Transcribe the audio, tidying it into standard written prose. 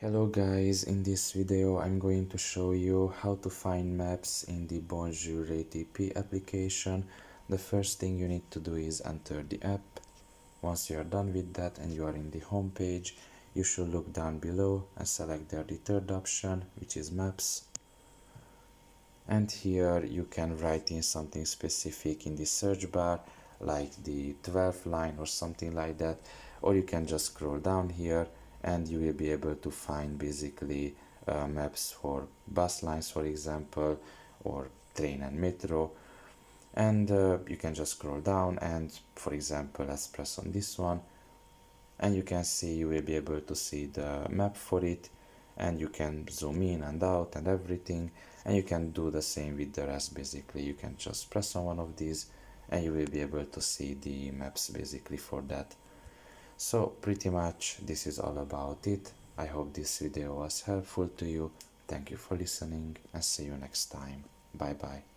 Hello guys, in this video I'm going to show you how to find maps in the Bonjour RATP application. The first thing you need to do is enter the app. Once you are done with that and you are in the home page, you should look down below and select there the third option, which is maps. And here you can write in something specific in the search bar, like the 12th line or something like that, or you can just scroll down here and you will be able to find basically maps for bus lines, for example, or train and metro. And you can just scroll down and, for example, let's press on this one, and you can see, you will be able to see the map for it, and you can zoom in and out and everything, and you can do the same with the rest. Basically you can just press on one of these and you will be able to see the maps basically for that. So pretty much this is all about it. I hope this video was helpful to you. Thank you for listening and see you next time. Bye bye.